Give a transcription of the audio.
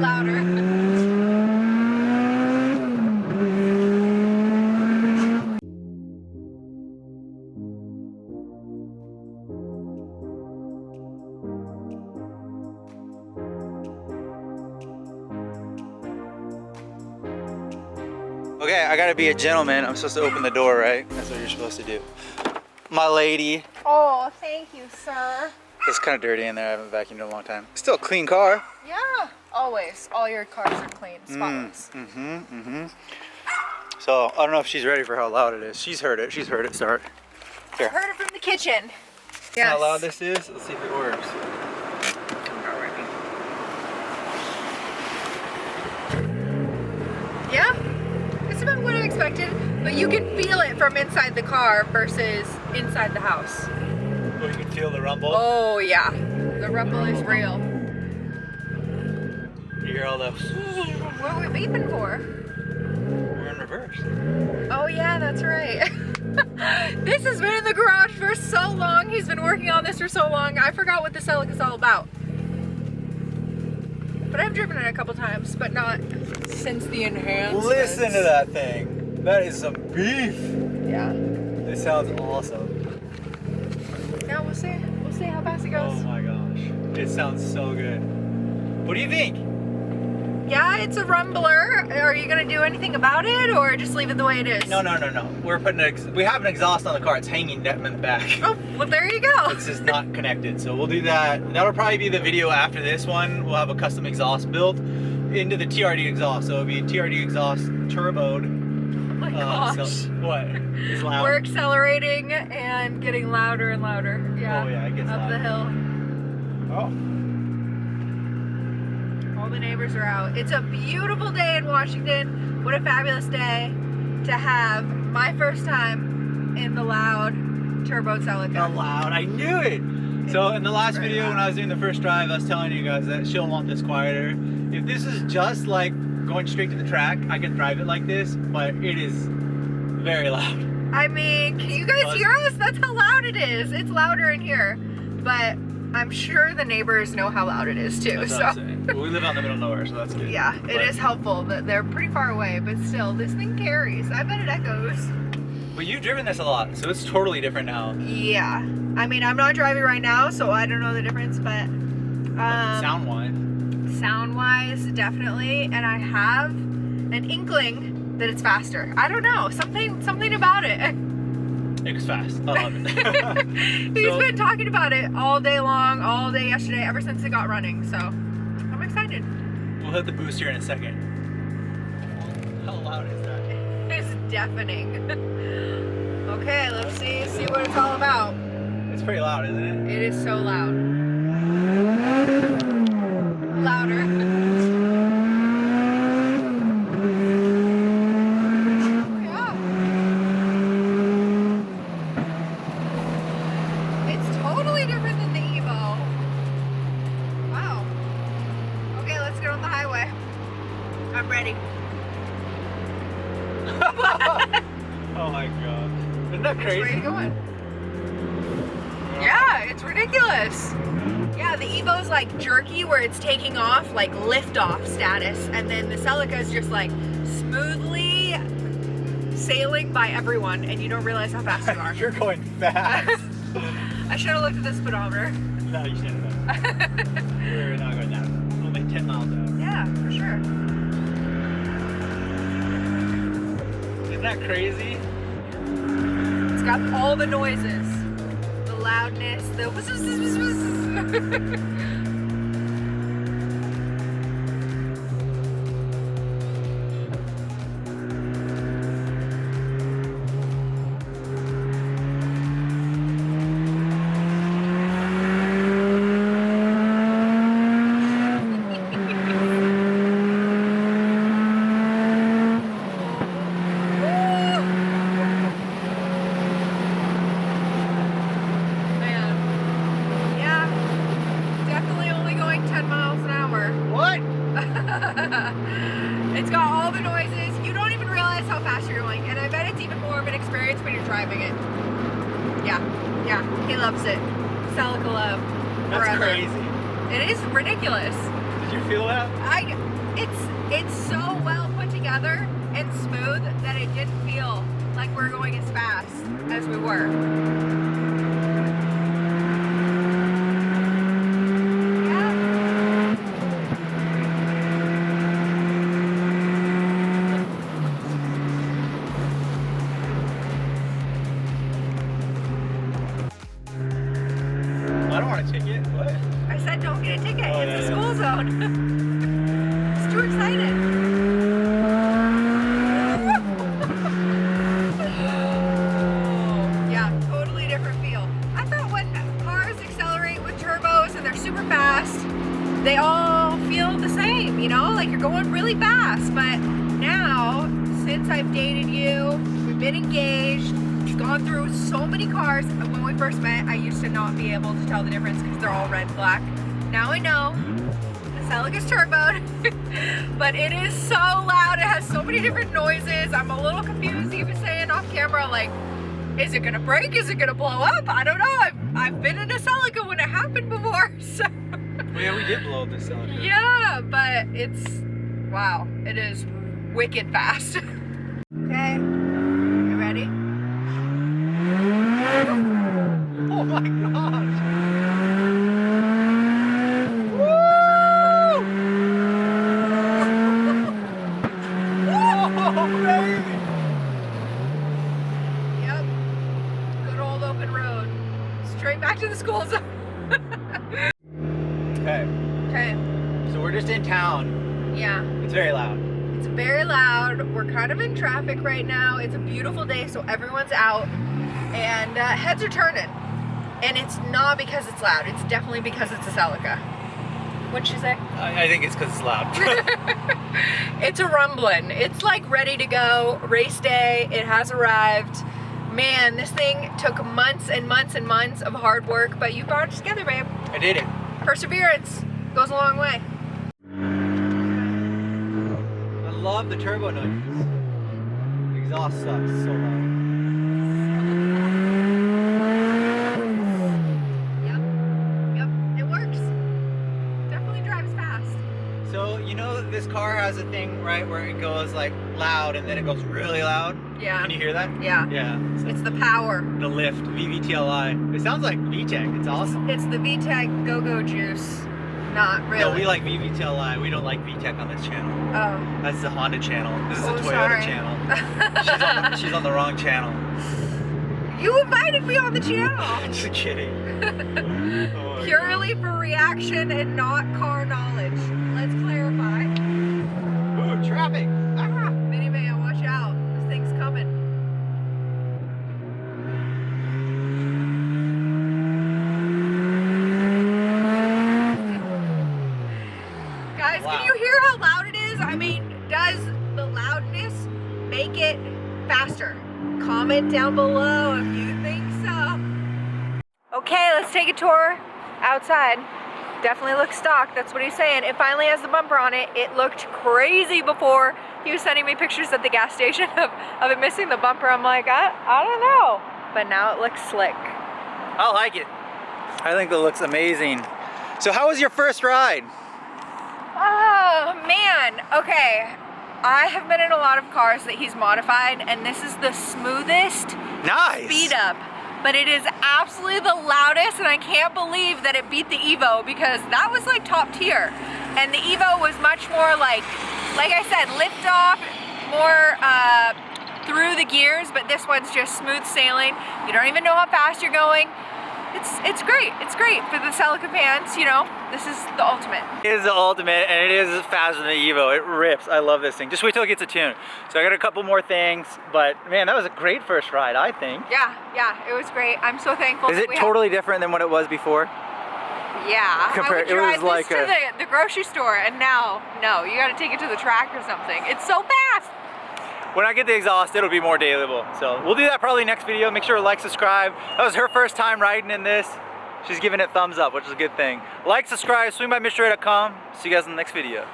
Louder. Okay, I gotta be a gentleman. I'm supposed to open the door, right? That's what you're supposed to do. My lady. Oh, thank you, sir. It's kind of dirty in there. I haven't vacuumed in a long time. Still a clean car. Yeah, always. All your cars are clean, spotless. So I don't know if she's ready for how loud it is. She's heard it. She's heard it start. Here. Heard it from the kitchen. Yes. How loud this is? Let's see if it works. Yeah, it's about what I expected, but you can feel it from inside the car versus inside the house. Oh, you can feel the rumble? Oh yeah, the rumble is real. You hear all the... What are we beeping for? We're in reverse. Oh yeah, that's right. This has been in the garage for so long. He's been working on this for so long. I forgot what the Celica is all about. But I've driven it a couple times, but not since the enhancements. Listen to that thing. That is some beef. Yeah. It sounds awesome. Yeah, we'll see. We'll see how fast it goes. Oh my gosh. It sounds so good. What do you think? Yeah, it's a rumbler. Are you gonna do anything about it, or just leave it the way it is? No. We're putting we have an exhaust on the car. It's hanging down in the back. Oh, well there you go. It's just not connected. So we'll do that. That'll probably be the video after this one. We'll have a custom exhaust built into the TRD exhaust. So it'll be TRD exhaust turboed. Oh my gosh. So, what? It's loud. We're accelerating and getting louder and louder. Yeah. Oh yeah, it gets up loud. the hill. Oh. All the neighbors are out. It's a beautiful day in Washington. What a fabulous day to have my first time in the loud turbo Celica. The loud, I knew it! So in the last video when I was doing the first drive, I was telling you guys that she'll want this quieter. If this is just like going straight to the track, I can drive it like this, but it is very loud. I mean, can you guys hear us? That's how loud it is. It's louder in here, but I'm sure the neighbors know how loud it is too. That's what I'm saying. Well, we live out in the middle of nowhere, so that's good. Yeah, it is helpful that they're pretty far away, but still, this thing carries. I bet it echoes. But you've driven this a lot, so it's totally different now. Yeah. I mean, I'm not driving right now, so I don't know the difference, but sound-wise. Sound-wise, definitely. And I have an inkling that it's faster. I don't know. Something about it. It was fast. I love it. He's been talking about it all day long, all day yesterday, ever since it got running, so I'm excited. We'll hit the boost here in a second. How loud is that? It's deafening. Okay, let's see what it's all about. It's pretty loud, isn't it? It is so loud. Louder. Yeah. It's totally different than the Evo. Wow. Okay, let's get on the highway. I'm ready. Oh my god. Isn't that crazy? Where are you going? Yeah, it's ridiculous. Yeah, the Evo's like jerky where it's taking off, like lift-off status, and then the Celica is just like smoothly sailing by everyone, and you don't realize how fast you are. You're going fast. I should have looked at the speedometer. No, you shouldn't have. You're not going down. Only 10 miles an hour. Yeah, for sure. Isn't that crazy? It's got all the noises. The loudness, the whiz, whiz, whiz, whiz. It's got all the noises. You don't even realize how fast you're going, and I bet it's even more of an experience when you're driving it. Yeah, he loves it. Celica love. That's forever. crazy. It is ridiculous. Did you feel that? It's so well put together and smooth that it didn't feel like we were going as fast as we were. I don't want a ticket. What? I said don't get a ticket. Oh, It's a yeah, school zone. It's too excited. Yeah, totally different feel. I thought when cars accelerate with turbos and they're super fast, they all feel the same, you know? Like you're going really fast. But now, since I've dated you, we've been engaged, gone through so many cars. When we first met, I used to not be able to tell the difference because they're all red and black. Now I know. The Celica's turboed, but it is so loud. It has so many different noises. I'm a little confused even saying off camera, like, is it gonna break? Is it gonna blow up? I don't know. I've been in a Celica when it happened before, so. Well, yeah, we did blow up this Celica. Yeah, but it's, wow, it is wicked fast. Okay, you ready? Oh my gosh! Woo! Oh, baby! Yep, good old open road. Straight back to the school zone. Okay, Okay, so we're just in town. yeah. It's very loud. It's very loud. We're kind of in traffic right now. It's a beautiful day, so everyone's out. And heads are turning. And it's not because it's loud. It's definitely because it's a Celica. What'd you say? I think it's because it's loud. It's a rumbling. It's like ready to go. Race day. It has arrived. Man, this thing took months and months and months of hard work, but you brought it together, babe. I did it. Perseverance goes a long way. I love the turbo noises. The exhaust sucks so loud. Yep, it works. Definitely drives fast. So, you know this car has a thing, right, where it goes like loud and then it goes really loud? Yeah. Can you hear that? Yeah. Yeah. It's the power. The lift, VVTLI. It sounds like VTEC. It's awesome. It's the VTEC go-go juice. Not really. No, we like VVTLI. We don't like VTEC on this channel. Oh. That's the Honda channel. This is Oh, the Toyota sorry. channel. She's on the wrong channel. You invited me on the channel. Just kidding. Oh my Purely for reaction and not car knowledge. Let's clarify. God. Ooh, traffic. Ah, minivan, watch out. This thing's coming. Guys, Wow. can you hear how loud it is? I mean, does the loudness make it faster? Comment down below if you think so. Okay, let's take a tour outside. Definitely looks stock, that's what he's saying. It finally has the bumper on it. It looked crazy before. He was sending me pictures at the gas station of it missing the bumper. I'm like, I don't know. But now it looks slick. I like it. I think it looks amazing. So how was your first ride? Oh, man. Okay. I have been in a lot of cars that he's modified, and this is the smoothest Nice. speed up. But it is absolutely the loudest, and I can't believe that it beat the Evo, because that was like top tier. And the Evo was much more like I said, lift off, more through the gears, but this one's just smooth sailing. You don't even know how fast you're going. It's great. It's great for the Celica fans, you know. This is the ultimate. It is the ultimate, and it is faster than the Evo. It rips. I love this thing. Just wait till it gets a tune. So I got a couple more things, but man, that was a great first ride, I think. Yeah, it was great. I'm so thankful. Is that it we totally different than what it was before? Yeah, I would It was drive like this to the grocery store, and now, no, you gotta take it to the track or something. It's so fast. When I get the exhaust, it'll be more dailyable. So we'll do that probably next video. Make sure to like, subscribe. That was her first time riding in this. She's giving it thumbs up, which is a good thing. Like, subscribe, swing by MitchUbishi.com. See you guys in the next video.